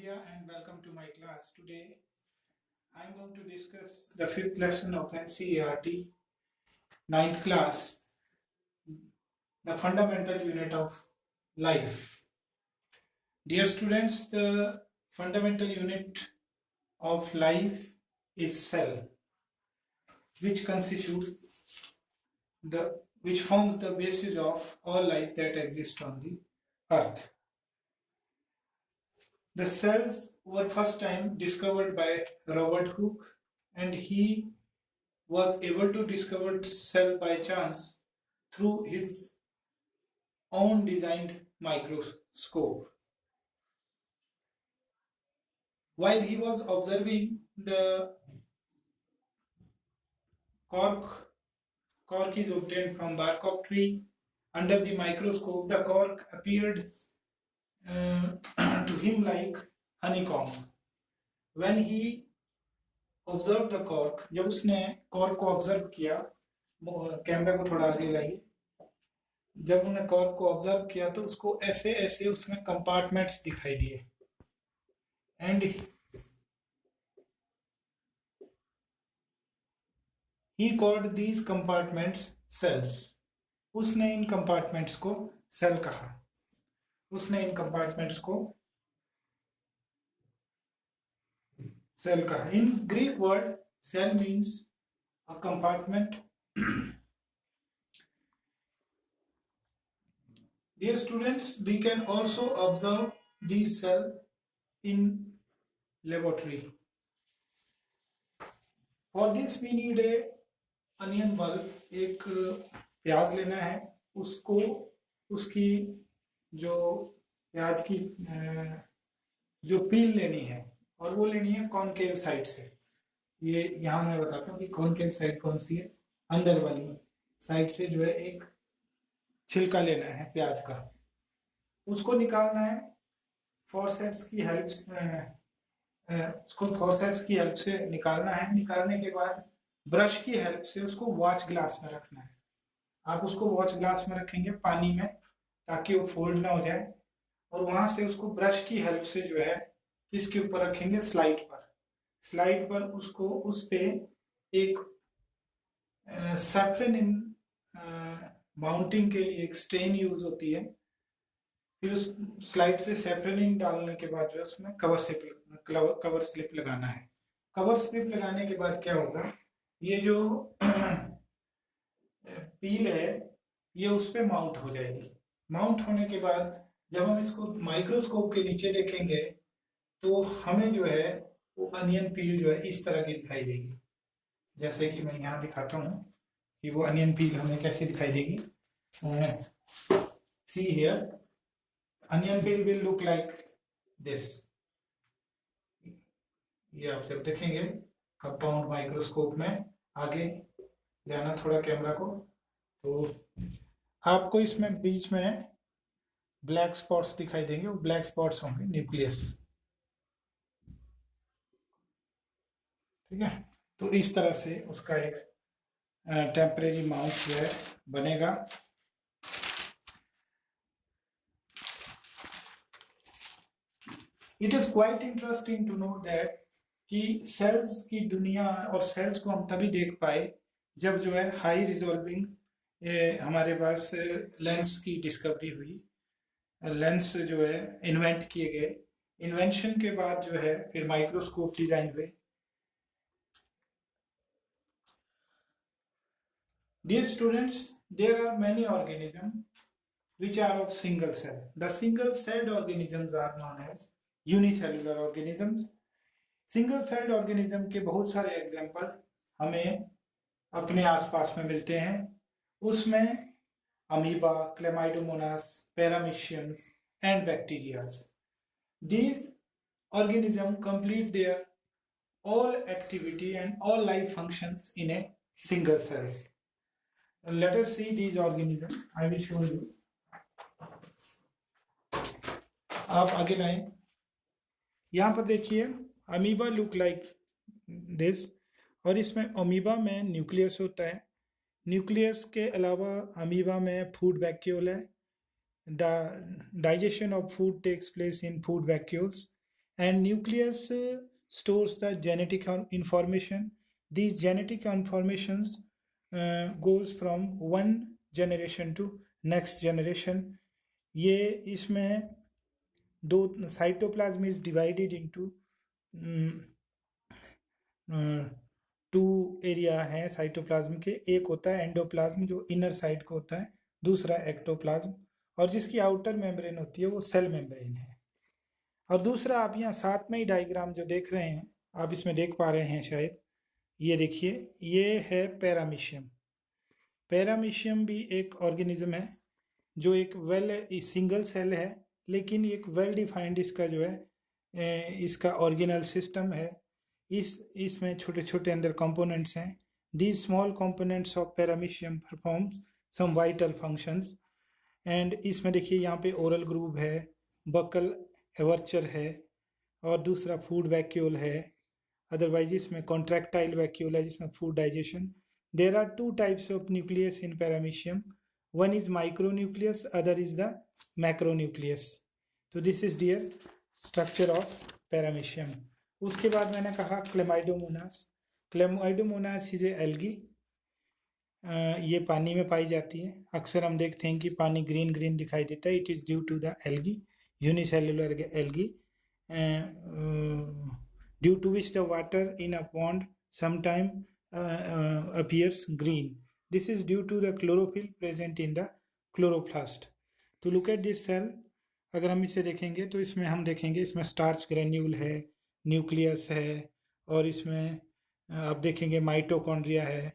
India and welcome to my class. Today I am going to discuss the fifth lesson of NCERT, ninth class, the fundamental unit of life. Dear students, the fundamental unit of life is cell, which constitutes which forms the basis of all life that exists on the earth. The cells were first time discovered by Robert Hooke, and he was able to discover cell by chance through his own designed microscope. While he was observing the cork is obtained from bark of tree. Under the microscope, the cork appeared to him like honeycomb. When he observed the cork, जब उसने cork को observe किया, camera को थोड़ा आगे लाइए, जब उन्होंने कॉर्क को ऑब्जर्व किया तो उसको ऐसे ऐसे उसमें कंपार्टमेंट्स दिखाई दिए and he called these compartments cells. उसने इन कंपार्टमेंट्स को सेल कहा. उसने इन कंपार्टमेंट्स को सेल कहा. In Greek word cell means a compartment. Dear students, we can also observe these cells in laboratory. For this we need a onion bulb. एक प्याज लेना है, उसको उसकी जो प्याज की जो पील लेनी है और वो लेनी है कॉनकेव साइड से. ये यहाँ मैं बताता हूँ कि कॉनकेव साइड कौन सी है. अंदर वाली साइड से जो है एक छिलका लेना है प्याज का, उसको निकालना है फॉरसेप्स की हेल्प की हेल्प से निकालना है. निकालने के बाद ब्रश की हेल्प से उसको वॉच ग्लास में रखना है. आप उसको वॉच ग्लास में रखेंगे पानी में ताकि वो फोल्ड ना हो जाए, और वहां से उसको ब्रश की हेल्प से जो है किसके ऊपर रखेंगे, स्लाइड पर. स्लाइड पर उसको उस पे एक सैफ्रन माउंटिंग के लिए एक स्टेन यूज होती है. फिर उस स्लाइड पे सैफ्रनिंग डालने के बाद जो है उसमें कवर स्लिप लगाना है. कवर स्लिप लगाने के बाद क्या होगा, ये जो पील है ये उस पे माउंट हो जाएगी. माउंट होने के बाद जब हम इसको माइक्रोस्कोप के नीचे देखेंगे तो हमें जो है वो अनियन पील जो है इस तरह की दिखाई देगी. जैसे कि मैं यहाँ दिखाता हूँ कि वो अनियन पील हमें कैसे दिखाई देगी. See here, onion peel will look like this. ये आप जब देखेंगे कंपाउंड माइक्रोस्कोप में, आगे जाना थोड़ा कैमरा को, तो आपको इसमें बीच में ब्लैक स्पॉट्स दिखाई देंगे. वो ब्लैक स्पॉट्स होंगे न्यूक्लियस. ठीक है, तो इस तरह से उसका एक टेम्परेरी माउंट जो है बनेगा. It is quite interesting to know that कि सेल्स की दुनिया और सेल्स को हम तभी देख पाए जब जो है हाई रिजॉल्विंग हमारे पास लेंस की डिस्कवरी हुई. लेंस जो है इन्वेंट किए गए. इन्वेंशन के बाद जो है फिर माइक्रोस्कोप डिजाइन हुए. Dear students, there are many organisms which are of single cell. The single-celled organisms are known as unicellular organisms. Single-celled organism के बहुत सारे एग्जाम्पल हमें अपने आसपास में मिलते हैं. उसमें amoeba, chlamydomonas, parameciums and bacteria. These organisms complete their all activity and all life functions in a single cells. Let us see these organisms. I will show you. आप आगे लाएं. यहाँ पर देखिए अमीबा लुक लाइक दिस, और इसमें amoeba में nucleus होता है. न्यूक्लियस के अलावा अमीबा में फूड वैक्यूल है. Digestion of food takes place in food vacuoles and nucleus stores the genetic information. These genetic informations goes from one generation to next generation. ये इसमें दो cytoplasm is divided into two area हैं cytoplasm के. एक होता है endoplasm जो inner side को होता है, दूसरा एक्टोप्लाज्म, और जिसकी आउटर मेम्ब्रेन होती है वो सेल मेम्ब्रेन है. और दूसरा आप यहाँ साथ में ही डायग्राम जो देख रहे हैं, आप इसमें देख पा रहे हैं शायद, ये देखिए, ये है पैरामीशियम. पैरामीशियम भी एक ऑर्गेनिज्म है जो एक सिंगल सेल है, लेकिन एक वेल डिफाइंड इसका जो है इसका ऑर्गेनल सिस्टम है. इसमें छोटे छोटे अंदर कंपोनेंट्स हैं. These small components of paramecium performs some vital functions. And इसमें देखिए यहाँ पे ओरल ग्रूव है, बकल एवर्चर है, और दूसरा फूड वैक्यूल है. अदरवाइज इसमें कॉन्ट्रैक्टाइल वैक्यूल है जिसमें food digestion. There are two types of nucleus in paramecium. One is micronucleus, other is the macronucleus. So this is dear structure of paramecium. उसके बाद मैंने कहा Chlamydomonas. Chlamydomonas is a algae. ये पानी में पाई जाती है. अक्सर हम देखते हैं कि पानी ग्रीन ग्रीन दिखाई देता है. It is due to the algae, unicellular algae, due to which the water in a pond sometime appears green. This is due to the chlorophyll present in the chloroplast. To look at this cell, अगर हम इसे देखेंगे तो इसमें हम देखेंगे इसमें starch granule है, न्यूक्लियस है, और इसमें आप देखेंगे माइटोकॉन्ड्रिया है,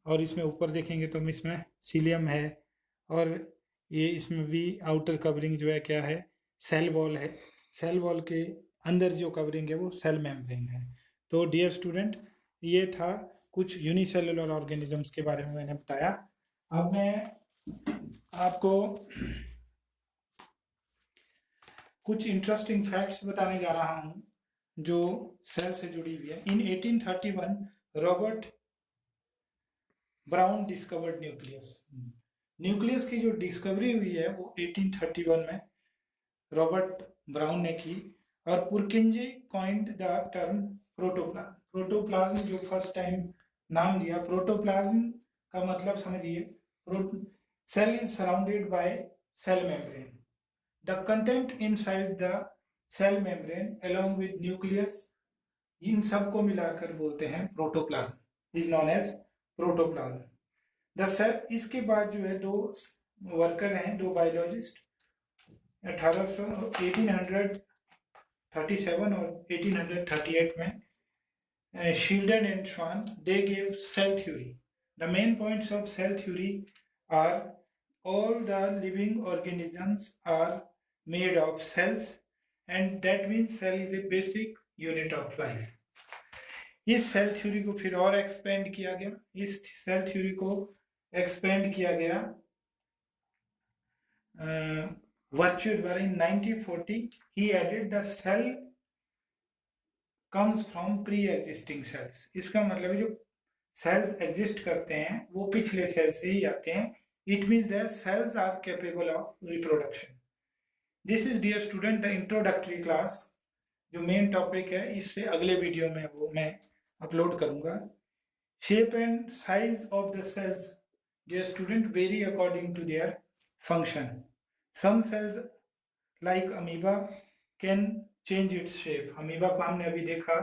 और इसमें ऊपर देखेंगे तो इसमें सीलियम है, और ये इसमें भी आउटर कवरिंग जो है क्या है, सेल वॉल है. सेल वॉल के अंदर जो कवरिंग है वो सेल मेम्ब्रेन है. तो डियर स्टूडेंट, ये था कुछ यूनिसेलुलर ऑर्गेनिजम्स के बारे में मैंने बताया. अब मैं आपको कुछ इंटरेस्टिंग फैक्ट्स बताने जा रहा हूं जो सेल से जुड़ी हुई है. इन 1831 Robert brown discovered nucleus. Nucleus की जो डिस्कवरी हुई है वो 1831 में रॉबर्ट ब्राउन ने की. और Purkinje coined the term protoplasm. Protoplasm जो फर्स्ट टाइम नाम दिया. प्रोटोप्लाज्म का मतलब समझिए, cell is surrounded by cell membrane. The content inside the cell membrane along with nucleus, इन सब को मिलाकर बोलते हैं protoplasm, is known as protoplasm. The cell, इसके बाद जो है दो वर्कर हैं, दो बायोलॉजिस्ट 1837 और 1838 में, Sheldon and Schwann, they gave cell theory. The main points of cell theory are all the living organisms are made of cells, and that means cell is a basic unit of life. इस cell theory को फिर और expand किया गया. इस cell theory को expand किया गया वर्च्यू द्वारा. इन 1940 he added the cell comes from pre-existing cells. इसका मतलब है जो सेल्स एग्जिस्ट करते हैं वो पिछले सेल से ही आते हैं. It means that cells are capable of reproduction. This is dear student the introductory class. जो मेन टॉपिक है इससे अगले वीडियो में वो मैं अपलोड करूंगा. Shape and size of the cells dear student vary according to their function. Some cells like amoeba can change its shape. Amoeba को हमने अभी देखा,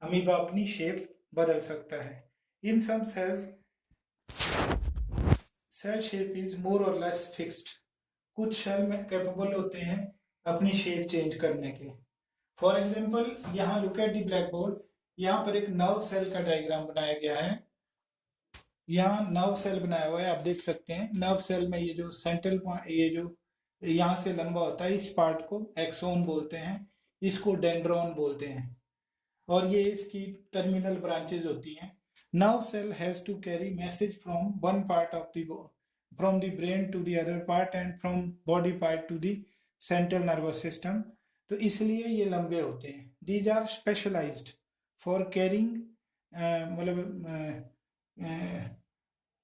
अमीबा अपनी शेप बदल सकता है. In some cells cell shape is more or less fixed. कुछ cell में कैपेबल होते हैं अपनी शेप चेंज करने के. फॉर एग्जांपल, यहाँ look at the blackboard. यहाँ पर एक नर्व सेल का डायग्राम बनाया गया है. यहाँ नर्व सेल बनाया हुआ है, आप देख सकते हैं. नर्व सेल में ये जो सेंट्रल पॉइंट, ये जो यहाँ से लंबा होता है, इस पार्ट को एक्सोन बोलते हैं, इसको डेंड्रॉन बोलते हैं, और ये इसकी टर्मिनल ब्रांचेज होती हैं. Nerve cell has to carry message from one part of from the brain to the other part and from body part to the central nervous system. तो इसलिए ये लंबे होते हैं. These are specialised for carrying, मतलब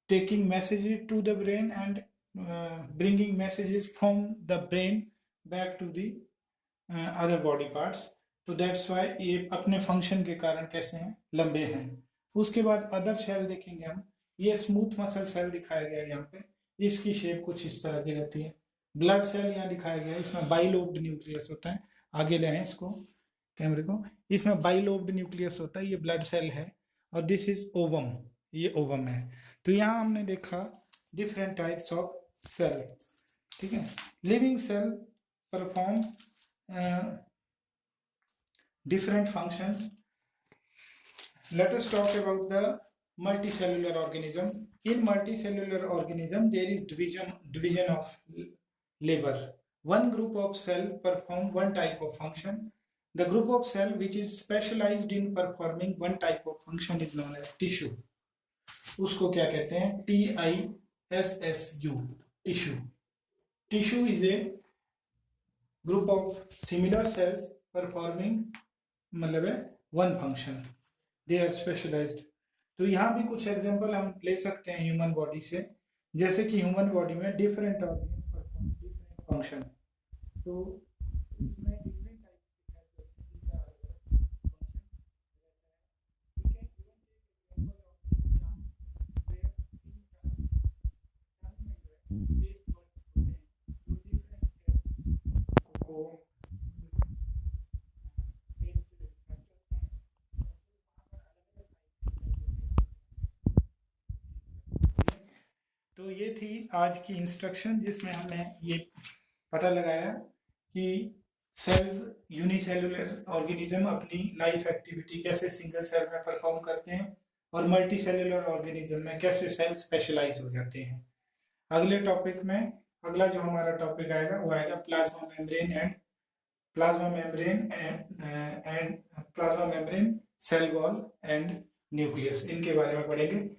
taking messages to the brain and bringing messages from the brain back to the other body parts. तो that's why ये अपने फंक्शन के कारण कैसे हैं, लंबे हैं। उसके बाद अदर सेल देखेंगे हम, ये स्मूथ मसल सेल दिखाया गया है यहाँ पे, इसकी शेप कुछ इस तरह की रहती है। ब्लड सेल यहाँ दिखाया गया है, इसमें बाइलोब्ड न्यूक्लियस होता है, आगे ले आए इसको कैमरे को, इसमें बाइलोब्ड न्यूक्लियस होता है, ये ब्लड सेल है। और दिस इज ओवम, ये ओवम है। तो यहाँ हमने देखा डिफरेंट टाइप्स ऑफ सेल, ठीक है। Living cell perform different functions. Let us talk about the multicellular organism. In multicellular organism, there is division of labor. One group of cell perform one type of function. The group of cell which is specialized in performing one type of function is known as tissue. उसको क्या कहते हैं, TISSU, tissue. Tissue is a group of similar cells performing मतलब है one function, they are specialised. तो यहाँ भी कुछ एग्जांपल हम ले सकते हैं ह्यूमन बॉडी से, जैसे कि ह्यूमन बॉडी में different organ perform different function, तो इसमें डिफरेंट तो ये थी आज की इंस्ट्रक्शन, जिसमें हमने ये पता लगाया कि सेल्स यूनिसेलुलर ऑर्गेनिज्म अपनी लाइफ एक्टिविटी कैसे सिंगल सेल में परफॉर्म करते हैं और मल्टी सेलुलर ऑर्गेनिज्म में कैसे सेल स्पेशलाइज हो जाते हैं। अगले टॉपिक में अगला जो हमारा टॉपिक आएगा वो आएगा plasma membrane and cell wall and nucleus, इनके बारे में पढ़ेंगे।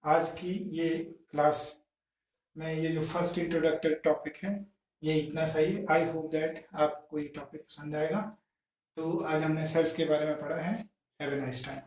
आज की ये क्लास में ये जो फर्स्ट इंट्रोडक्टरी टॉपिक है ये इतना सही है। आई होप दैट आपको ये टॉपिक पसंद आएगा। तो आज हमने सेल्स के बारे में पढ़ा है। Have a nice time.